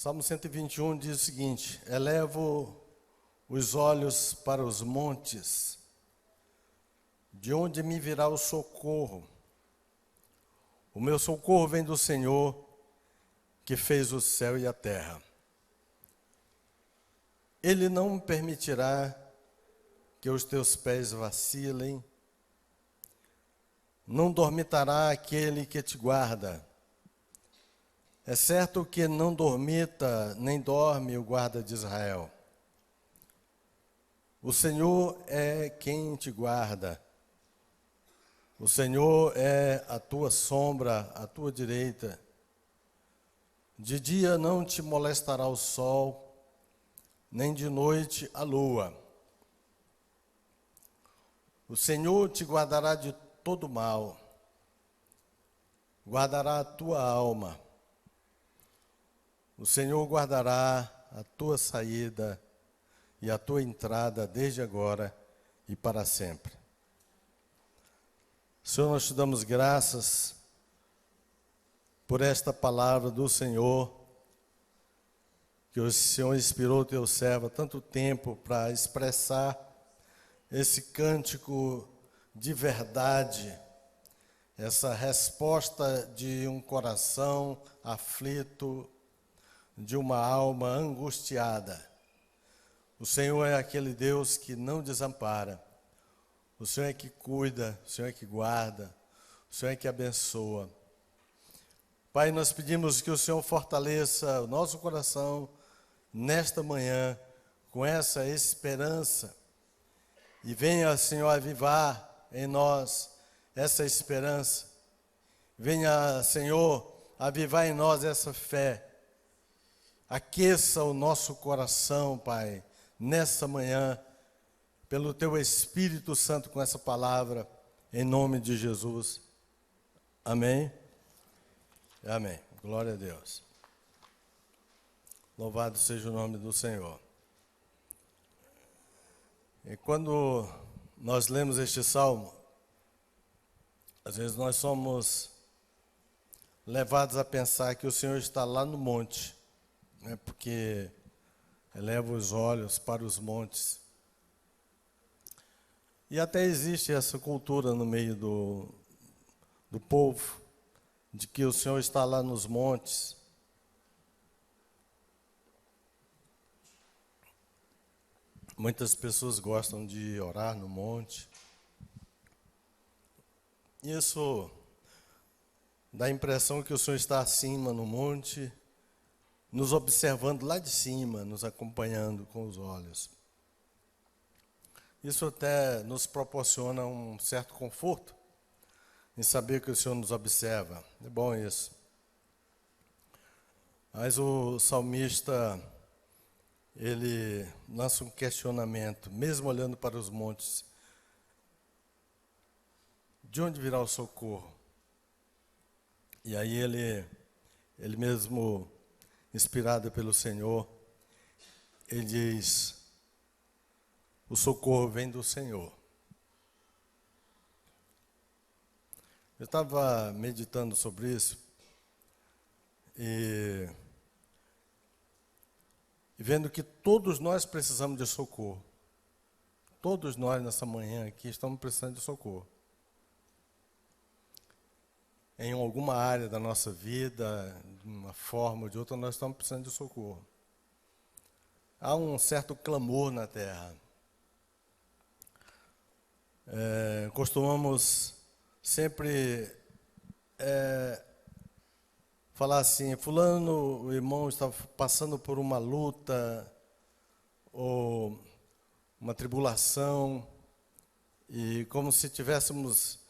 Salmo 121 diz o seguinte: elevo os olhos para os montes, de onde me virá o socorro? O meu socorro vem do Senhor, que fez o céu e a terra. Ele não permitirá que os teus pés vacilem, não dormitará aquele que te guarda. É certo que não dormita, nem dorme o guarda de Israel. O Senhor é quem te guarda. O Senhor é a tua sombra, à tua direita. De dia não te molestará o sol, nem de noite a lua. O Senhor te guardará de todo mal, guardará a tua alma. O Senhor guardará a tua saída e a tua entrada desde agora e para sempre. Senhor, nós te damos graças por esta palavra do Senhor, que o Senhor inspirou o teu servo há tanto tempo para expressar esse cântico de verdade, essa resposta de um coração aflito, de uma alma angustiada. O Senhor é aquele Deus que não desampara. O Senhor é que cuida, o Senhor é que guarda, o Senhor é que abençoa. Pai, nós pedimos que o Senhor fortaleça o nosso coração nesta manhã com essa esperança e venha, Senhor, avivar em nós essa esperança. Venha, Senhor, avivar em nós essa fé. Aqueça o nosso coração, Pai, nessa manhã, pelo Teu Espírito Santo com essa palavra, em nome de Jesus. Amém? Amém. Glória a Deus. Louvado seja o nome do Senhor. E quando nós lemos este salmo, às vezes nós somos levados a pensar que o Senhor está lá no monte, né? Porque eleva os olhos para os montes. E até existe essa cultura no meio do povo, de que o Senhor está lá nos montes. Muitas pessoas gostam de orar no monte. Isso dá a impressão que o Senhor está acima no monte, nos observando lá de cima, nos acompanhando com os olhos. Isso até nos proporciona um certo conforto em saber que o Senhor nos observa. É bom isso. Mas o salmista, ele lança um questionamento, mesmo olhando para os montes. De onde virá o socorro? E aí ele mesmo, inspirado pelo Senhor, ele diz: o socorro vem do Senhor. Eu estava meditando sobre isso e vendo que todos nós precisamos de socorro. Todos nós nessa manhã aqui estamos precisando de socorro. Em alguma área da nossa vida, de uma forma ou de outra, nós estamos precisando de socorro. Há um certo clamor na terra. Costumamos sempre falar assim: fulano, o irmão está passando por uma luta ou uma tribulação, e como se tivéssemos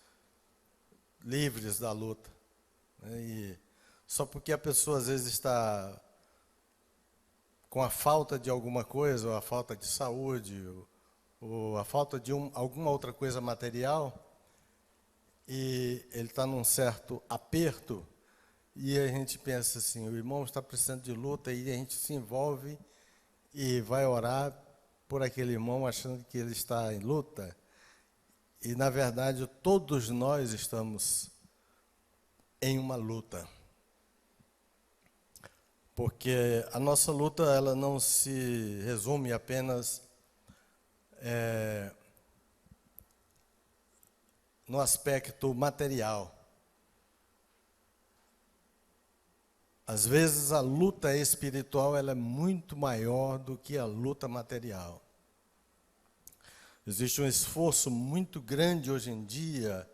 livres da luta, né? E só porque a pessoa às vezes está com a falta de alguma coisa, ou a falta de saúde, ou a falta de alguma outra coisa material, e ele está num certo aperto, e a gente pensa assim: o irmão está precisando de luta, e a gente se envolve e vai orar por aquele irmão achando que ele está em luta. E, na verdade, todos nós estamos em uma luta. porque a nossa luta ela não se resume apenas no aspecto material. Às vezes a luta espiritual ela é muito maior do que a luta material. Existe um esforço muito grande hoje em dia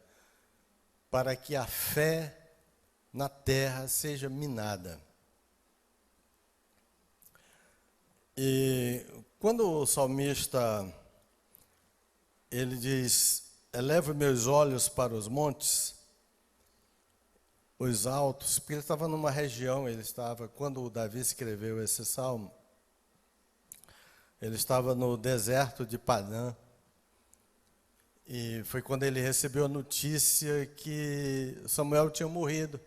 para que a fé na terra seja minada. E quando o salmista ele diz: eleva meus olhos para os montes, os altos, porque ele estava numa região, quando o Davi escreveu esse salmo, ele estava no deserto de Padã, e foi quando ele recebeu a notícia que Samuel tinha morrido.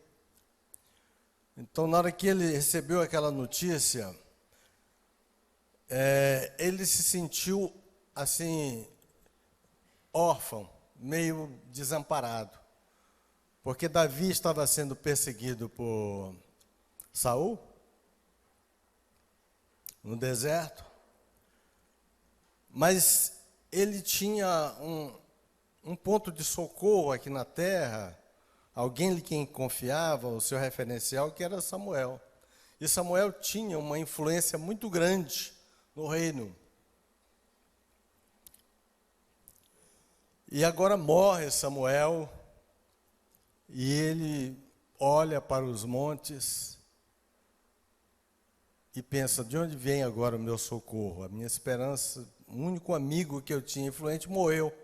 Então, na hora que ele recebeu aquela notícia, ele se sentiu assim, órfão, meio desamparado. Porque Davi estava sendo perseguido por Saul, no deserto, mas ele tinha um ponto de socorro aqui na terra, alguém em quem confiava, o seu referencial, que era Samuel. E Samuel tinha uma influência muito grande no reino. E agora morre Samuel, e ele olha para os montes e pensa: de onde vem agora o meu socorro? A minha esperança, o único amigo que eu tinha influente morreu.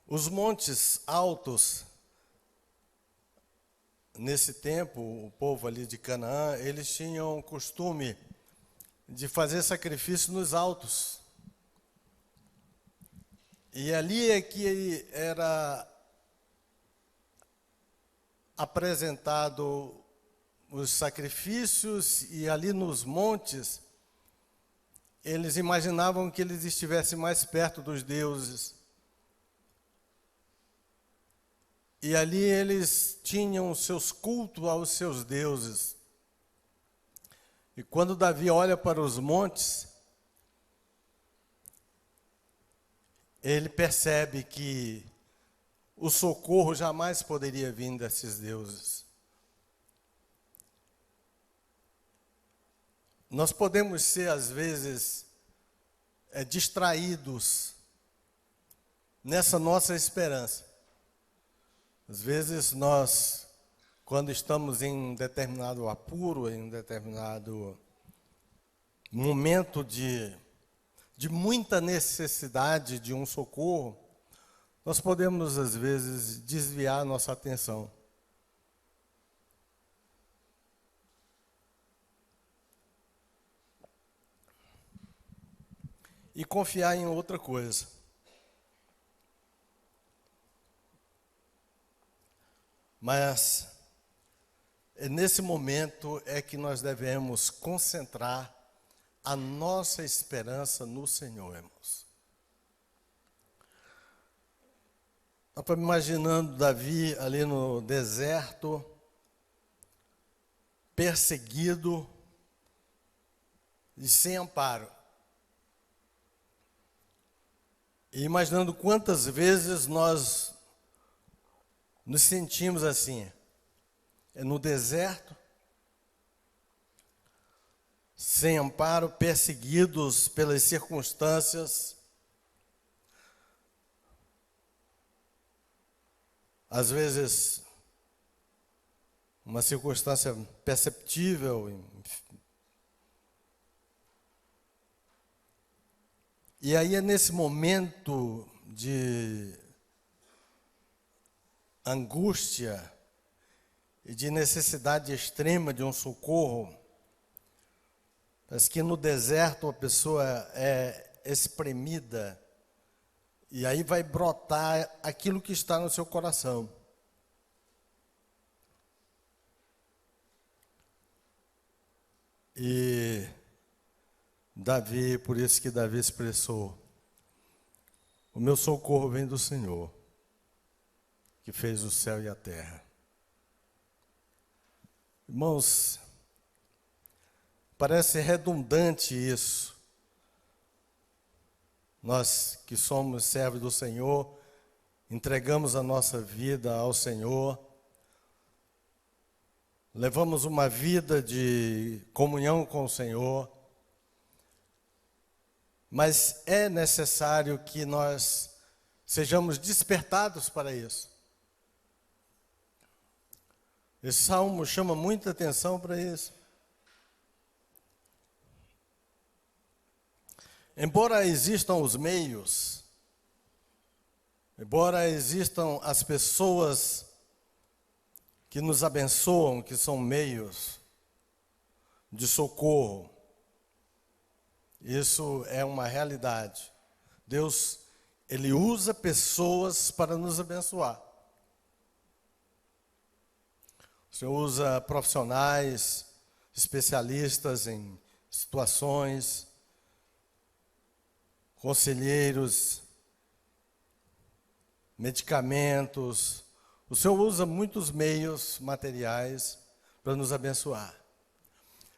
Os montes altos, nesse tempo, o povo ali de Canaã, eles tinham o costume de fazer sacrifício nos altos. E ali é que era apresentado os sacrifícios, e ali nos montes, eles imaginavam que eles estivessem mais perto dos deuses. E ali eles tinham seus cultos aos seus deuses. E quando Davi olha para os montes, ele percebe que o socorro jamais poderia vir desses deuses. Nós podemos ser, às vezes, distraídos nessa nossa esperança. Às vezes nós, quando estamos em um determinado apuro, em um determinado momento de muita necessidade de um socorro, nós podemos, às vezes, desviar nossa atenção. E confiar em outra coisa. Mas nesse momento é que nós devemos concentrar a nossa esperança no Senhor, irmãos. Eu estou me imaginando Davi ali no deserto, perseguido e sem amparo. E imaginando quantas vezes nós nos sentimos assim, no deserto, sem amparo, perseguidos pelas circunstâncias. Às vezes, uma circunstância perceptível. E aí é nesse momento de angústia e de necessidade extrema de um socorro, parece que no deserto a pessoa é espremida, e aí vai brotar aquilo que está no seu coração. E Davi, por isso que Davi expressou: o meu socorro vem do Senhor, que fez o céu e a terra. Irmãos, parece redundante isso. Nós que somos servos do Senhor, entregamos a nossa vida ao Senhor, levamos uma vida de comunhão com o Senhor, mas é necessário que nós sejamos despertados para isso. Esse salmo chama muita atenção para isso. Embora existam os meios, embora existam as pessoas que nos abençoam, que são meios de socorro, isso é uma realidade. Deus, Ele usa pessoas para nos abençoar. O Senhor usa profissionais, especialistas em situações, conselheiros, medicamentos. O Senhor usa muitos meios materiais para nos abençoar.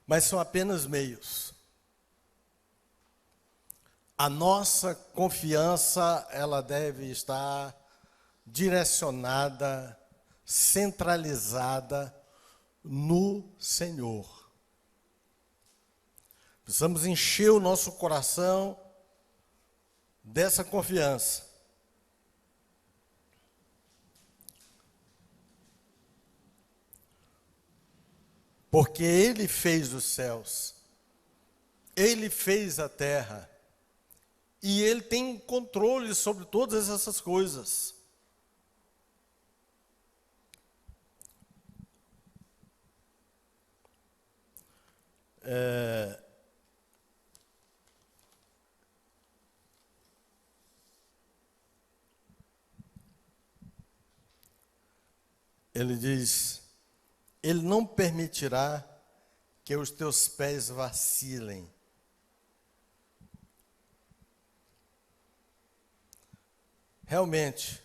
Mas são apenas meios. A nossa confiança, ela deve estar direcionada, centralizada no Senhor. Precisamos encher o nosso coração dessa confiança. Porque Ele fez os céus, Ele fez a terra, e Ele tem controle sobre todas essas coisas. Ele diz: Ele não permitirá que os teus pés vacilem. Realmente,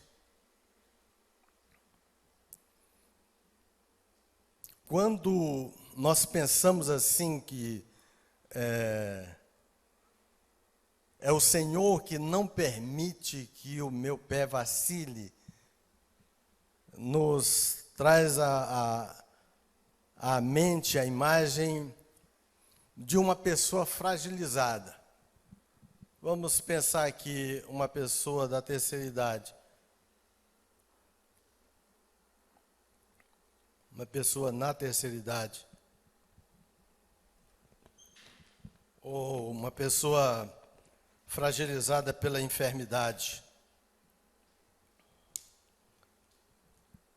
quando nós pensamos assim que é o Senhor que não permite que o meu pé vacile, nos traz à mente a imagem de uma pessoa fragilizada. Vamos pensar aqui uma pessoa da terceira idade. Uma pessoa na terceira idade. Ou uma pessoa fragilizada pela enfermidade.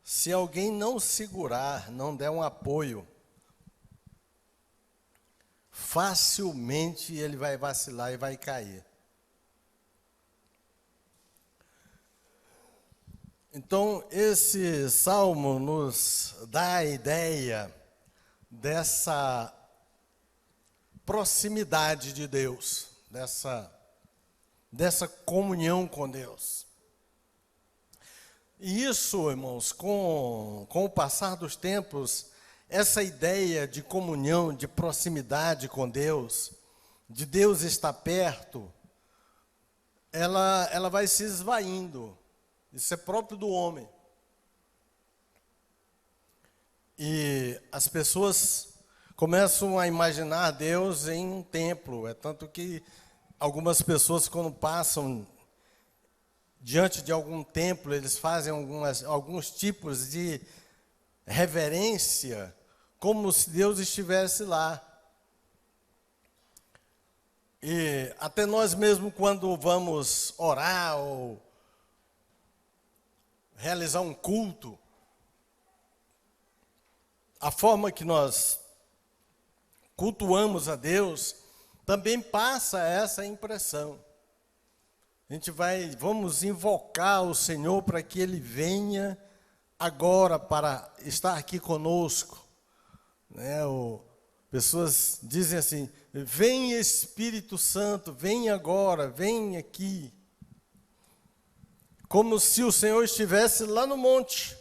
Se alguém não segurar, não der um apoio, facilmente ele vai vacilar e vai cair. Então, esse salmo nos dá a ideia dessa proximidade de Deus, dessa comunhão com Deus. E isso, irmãos, com o passar dos tempos, essa ideia de comunhão, de proximidade com Deus, de Deus estar perto, ela vai se esvaindo. Isso é próprio do homem. E as pessoas começam a imaginar Deus em um templo. É tanto que algumas pessoas, quando passam diante de algum templo, eles fazem alguns tipos de reverência, como se Deus estivesse lá. E até nós mesmos, quando vamos orar ou realizar um culto, a forma que nós cultuamos a Deus também passa essa impressão. A gente vamos invocar o Senhor para que Ele venha agora para estar aqui conosco. Pessoas dizem assim: vem Espírito Santo, vem agora, vem aqui. Como se o Senhor estivesse lá no monte.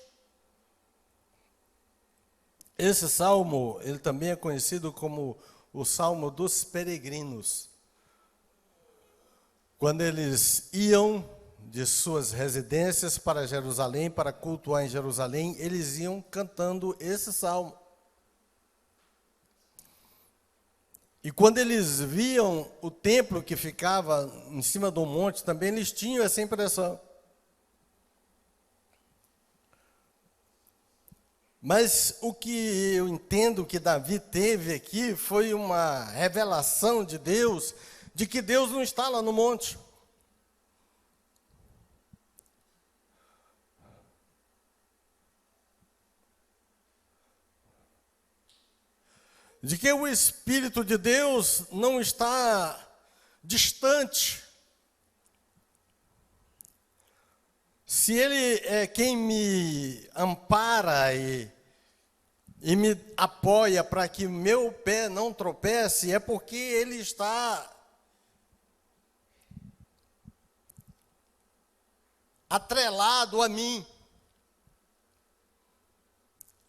Esse salmo, ele também é conhecido como o Salmo dos Peregrinos. Quando eles iam de suas residências para Jerusalém, para cultuar em Jerusalém, eles iam cantando esse salmo. E quando eles viam o templo que ficava em cima do monte, também eles tinham essa impressão. Mas o que eu entendo que Davi teve aqui foi uma revelação de Deus, de que Deus não está lá no monte. De que o Espírito de Deus não está distante. Se Ele é quem me ampara e me apoia para que meu pé não tropece, é porque Ele está atrelado a mim.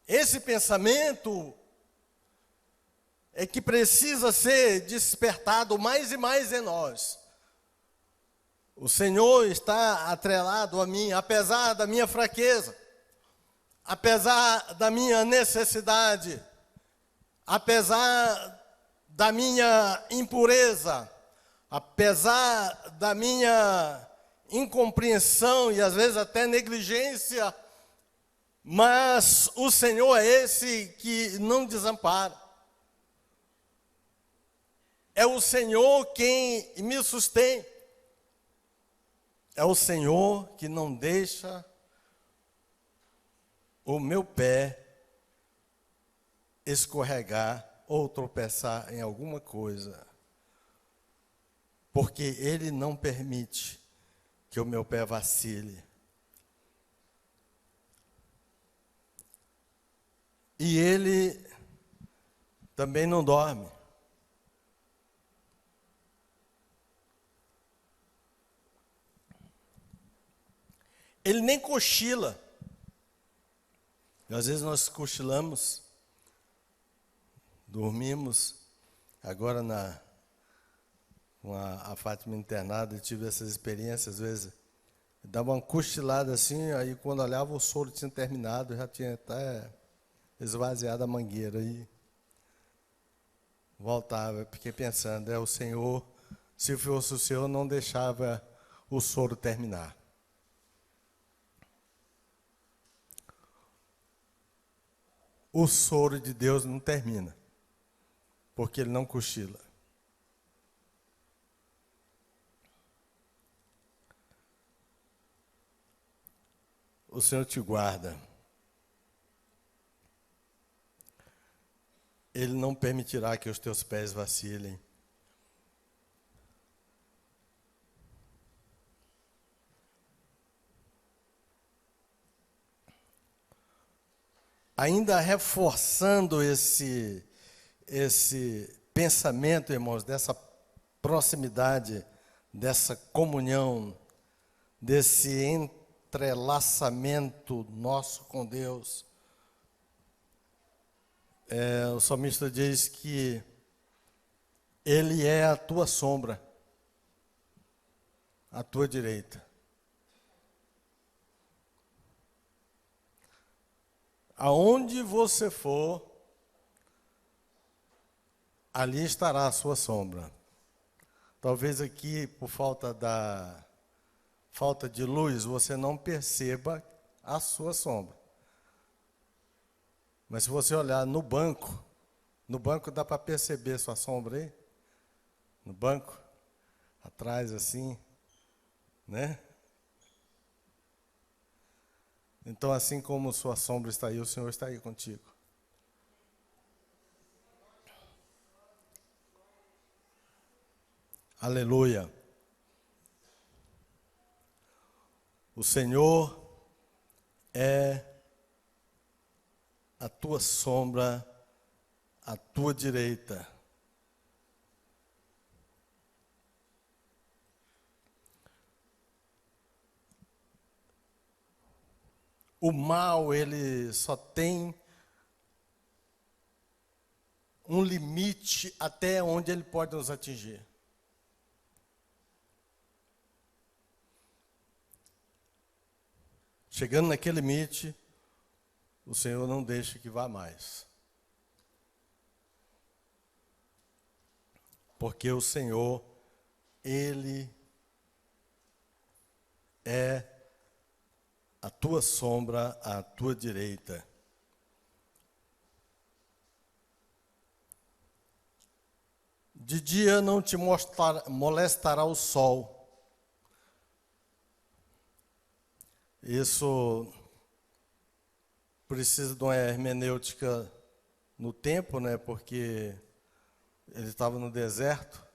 Esse pensamento é que precisa ser despertado mais e mais em nós. O Senhor está atrelado a mim, apesar da minha fraqueza, apesar da minha necessidade, apesar da minha impureza, apesar da minha incompreensão e às vezes até negligência, mas o Senhor é esse que não desampara. É o Senhor quem me sustém. É o Senhor que não deixa o meu pé escorregar ou tropeçar em alguma coisa. Porque Ele não permite que o meu pé vacile. E Ele também não dorme. Ele nem cochila. E às vezes nós cochilamos, dormimos. Agora com a Fátima internada, eu tive essas experiências, às vezes. Dava uma cochilada assim, aí quando olhava o soro tinha terminado, já tinha até esvaziado a mangueira. Aí voltava, fiquei pensando, o Senhor, se fosse o Senhor, não deixava o soro terminar. O soro de Deus não termina, porque Ele não cochila. O Senhor te guarda. Ele não permitirá que os teus pés vacilem. Ainda reforçando esse pensamento, irmãos, dessa proximidade, dessa comunhão, desse entrelaçamento nosso com Deus. O salmista diz que Ele é a tua sombra, à tua direita. Aonde você for, ali estará a sua sombra. Talvez aqui, por falta de luz, você não perceba a sua sombra. Mas se você olhar no banco dá para perceber sua sombra aí? No banco, atrás assim, né? Então, assim como sua sombra está aí, o Senhor está aí contigo. Aleluia. O Senhor é a tua sombra, à tua direita. O mal, ele só tem um limite até onde ele pode nos atingir. Chegando naquele limite, o Senhor não deixa que vá mais. Porque o Senhor, Ele é a tua sombra, à tua direita. De dia não te molestará o sol. Isso precisa de uma hermenêutica no tempo, né? Porque ele estava no deserto.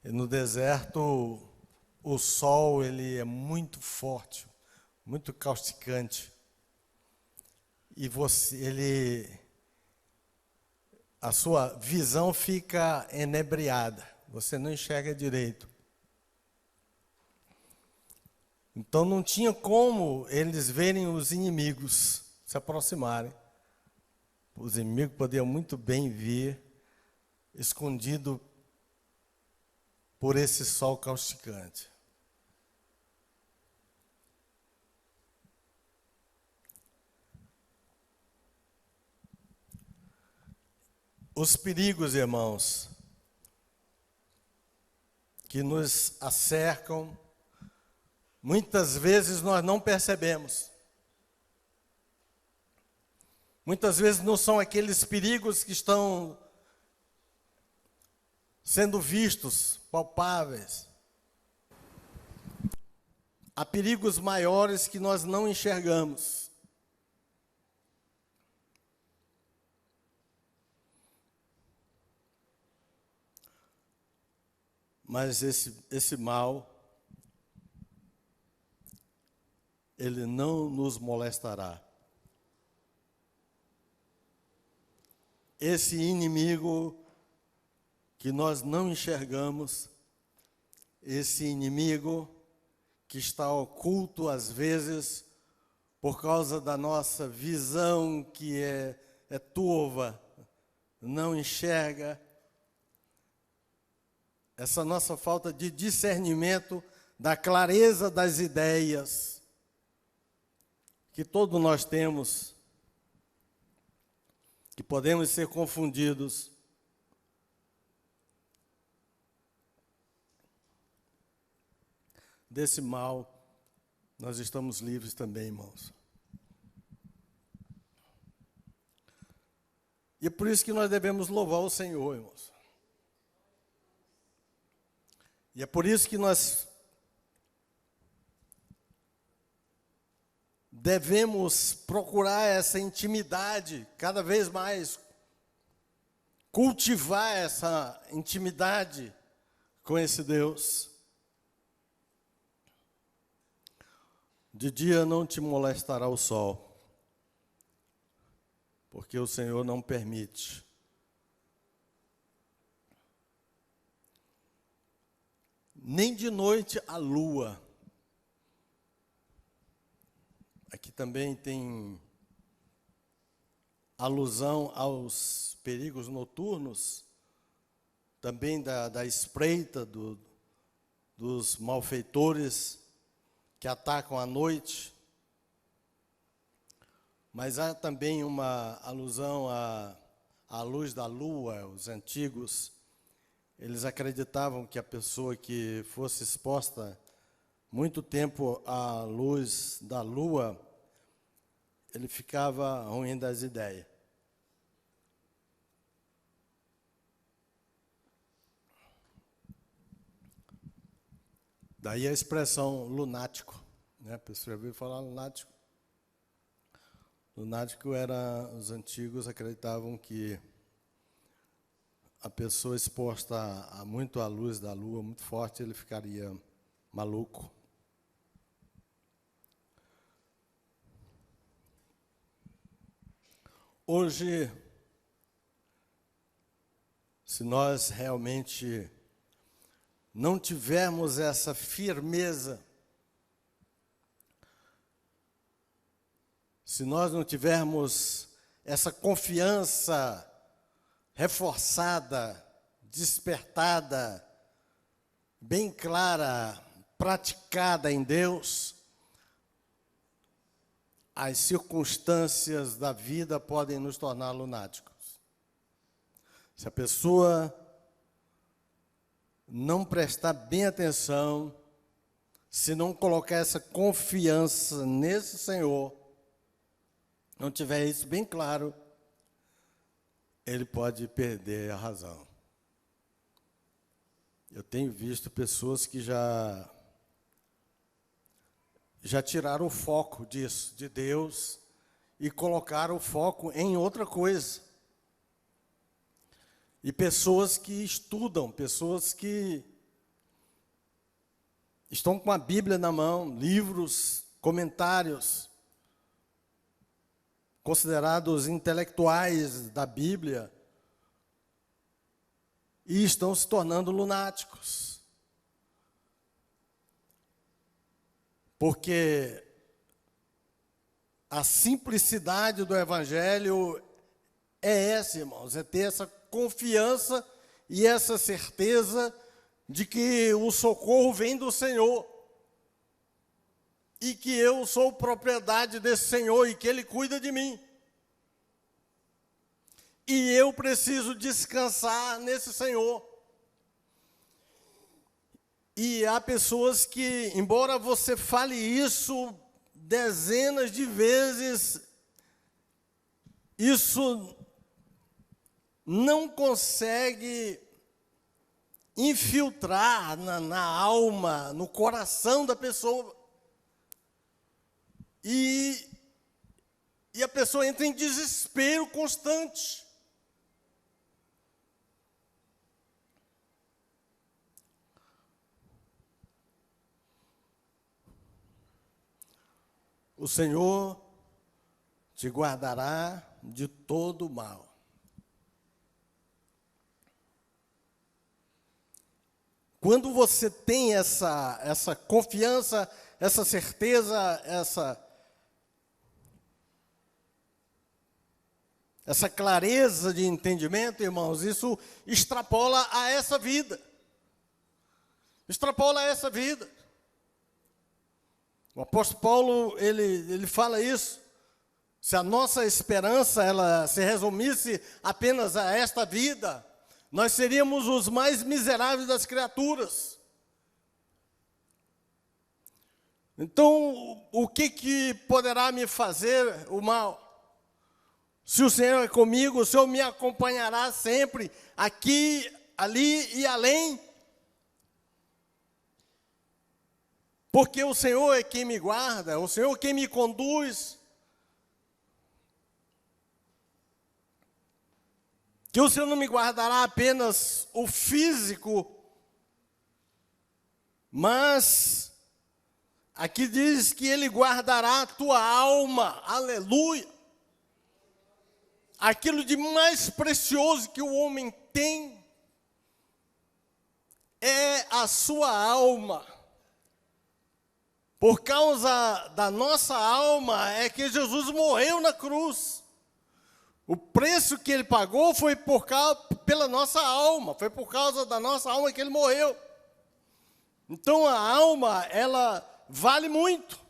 E no deserto, o sol ele é muito forte, muito causticante. E a sua visão fica enebriada. Você não enxerga direito. Então não tinha como eles verem os inimigos se aproximarem. Os inimigos podiam muito bem vir escondido por esse sol causticante. Os perigos, irmãos, que nos acercam, muitas vezes nós não percebemos. Muitas vezes não são aqueles perigos que estão sendo vistos, palpáveis. Há perigos maiores que nós não enxergamos. Mas esse mal, ele não nos molestará. Esse inimigo que nós não enxergamos, esse inimigo que está oculto às vezes por causa da nossa visão que é turva, não enxerga, essa nossa falta de discernimento da clareza das ideias que todos nós temos, que podemos ser confundidos. Desse mal, nós estamos livres também, irmãos. E é por isso que nós devemos louvar o Senhor, irmãos. E é por isso que nós devemos procurar essa intimidade cada vez mais, cultivar essa intimidade com esse Deus. De dia não te molestará o sol, porque o Senhor não permite. Nem de noite a lua. Aqui também tem alusão aos perigos noturnos, também da espreita dos malfeitores que atacam à noite. Mas há também uma alusão à luz da lua. Os antigos, eles acreditavam que a pessoa que fosse exposta muito tempo à luz da lua, ele ficava ruim das ideias. Daí a expressão lunático, né? A pessoa já ouviu falar lunático. Lunático os antigos acreditavam que a pessoa exposta muito à luz da lua, muito forte, ele ficaria maluco. Hoje, se nós realmente não tivermos essa firmeza, se nós não tivermos essa confiança reforçada, despertada, bem clara, praticada em Deus, as circunstâncias da vida podem nos tornar lunáticos. Se a pessoa não prestar bem atenção, se não colocar essa confiança nesse Senhor, não tiver isso bem claro, ele pode perder a razão. Eu tenho visto pessoas que já tiraram o foco disso, de Deus, e colocaram o foco em outra coisa. E pessoas que estudam, pessoas que estão com a Bíblia na mão, livros, comentários, considerados intelectuais da Bíblia, e estão se tornando lunáticos. Porque a simplicidade do Evangelho é essa, irmãos, é ter essa confiança e essa certeza de que o socorro vem do Senhor e que eu sou propriedade desse Senhor e que Ele cuida de mim. E eu preciso descansar nesse Senhor. E há pessoas que, embora você fale isso dezenas de vezes, isso não consegue infiltrar na alma, no coração da pessoa. E a pessoa entra em desespero constante. O Senhor te guardará de todo mal. Quando você tem essa confiança, essa certeza, essa clareza de entendimento, irmãos, isso extrapola a essa vida. Extrapola a essa vida. O apóstolo Paulo, ele fala isso. Se a nossa esperança ela se resumisse apenas a esta vida, nós seríamos os mais miseráveis das criaturas. Então, o que poderá me fazer o mal? Se o Senhor é comigo, o Senhor me acompanhará sempre, aqui, ali e além. Porque o Senhor é quem me guarda, o Senhor é quem me conduz. Que o Senhor não me guardará apenas o físico, mas aqui diz que Ele guardará a tua alma, aleluia. Aquilo de mais precioso que o homem tem é a sua alma. Por causa da nossa alma é que Jesus morreu na cruz. O preço que Ele pagou foi pela nossa alma, foi por causa da nossa alma que Ele morreu. Então a alma, ela vale muito.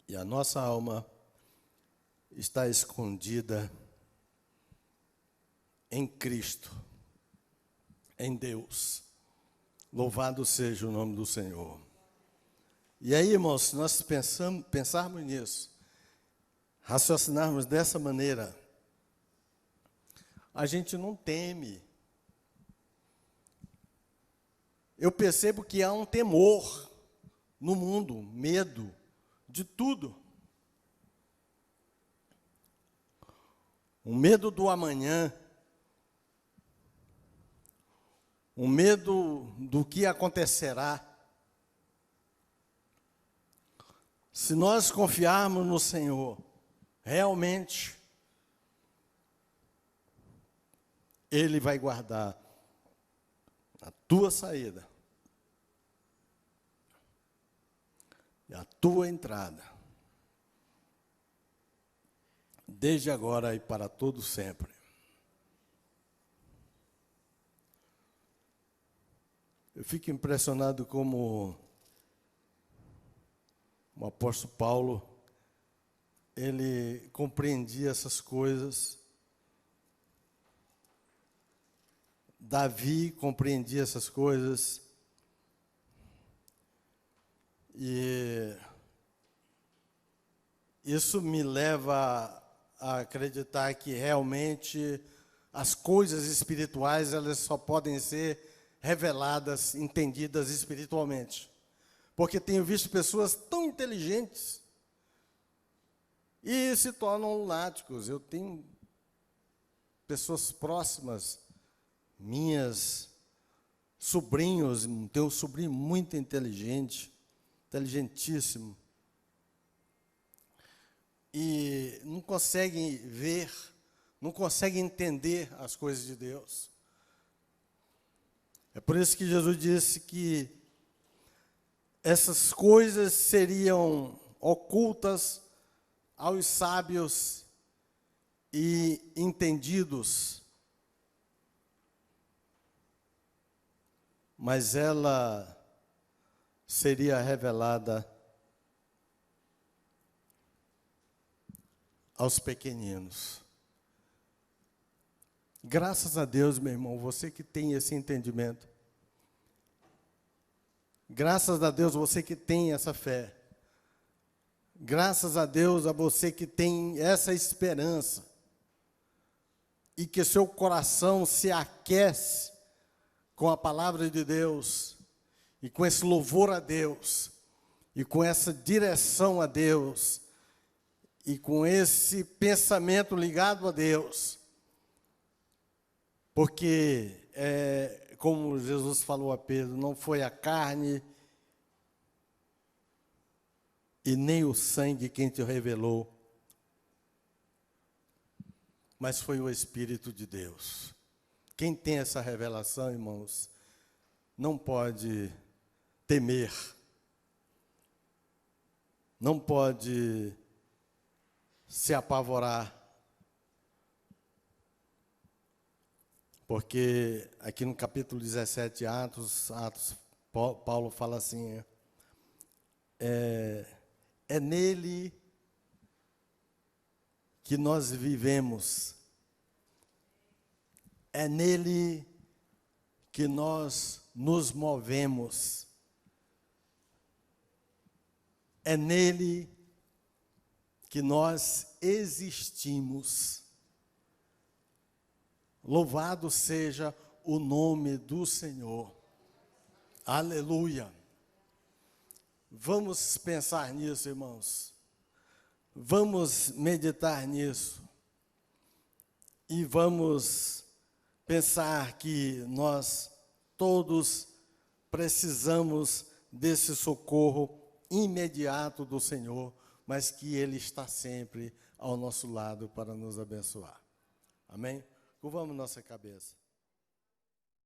E a nossa alma está escondida em Cristo, em Deus. Louvado seja o nome do Senhor. E aí, irmãos, se nós pensarmos nisso, raciocinarmos dessa maneira, a gente não teme. Eu percebo que há um temor no mundo, medo de tudo. Um medo do amanhã, um medo do que acontecerá. Se nós confiarmos no Senhor, realmente, Ele vai guardar a tua saída e a tua entrada, desde agora e para todo sempre. Eu fico impressionado como o apóstolo Paulo, ele compreendia essas coisas. Davi compreendia essas coisas. E isso me leva a acreditar que realmente as coisas espirituais, elas só podem ser reveladas, entendidas espiritualmente. Porque tenho visto pessoas tão inteligentes e se tornam lunáticos. Eu tenho pessoas próximas, minhas sobrinhos, tenho um sobrinho muito inteligente, inteligentíssimo, e não conseguem ver, não conseguem entender as coisas de Deus. É por isso que Jesus disse que essas coisas seriam ocultas aos sábios e entendidos, mas ela seria revelada aos pequeninos. Graças a Deus, meu irmão, você que tem esse entendimento. Graças a Deus, você que tem essa fé. Graças a Deus, a você que tem essa esperança. E que seu coração se aquece com a palavra de Deus. E com esse louvor a Deus. E com essa direção a Deus. E com esse pensamento ligado a Deus. Porque, como Jesus falou a Pedro, não foi a carne e nem o sangue quem te revelou, mas foi o Espírito de Deus. Quem tem essa revelação, irmãos, não pode temer, não pode se apavorar, porque aqui no capítulo 17, Atos, Paulo fala assim, é nele que nós vivemos, é nele que nós nos movemos, é nele que nós existimos. Louvado seja o nome do Senhor. Aleluia. Vamos pensar nisso, irmãos. Vamos meditar nisso. E vamos pensar que nós todos precisamos desse socorro imediato do Senhor, mas que Ele está sempre ao nosso lado para nos abençoar. Amém? Curvamos nossa cabeça.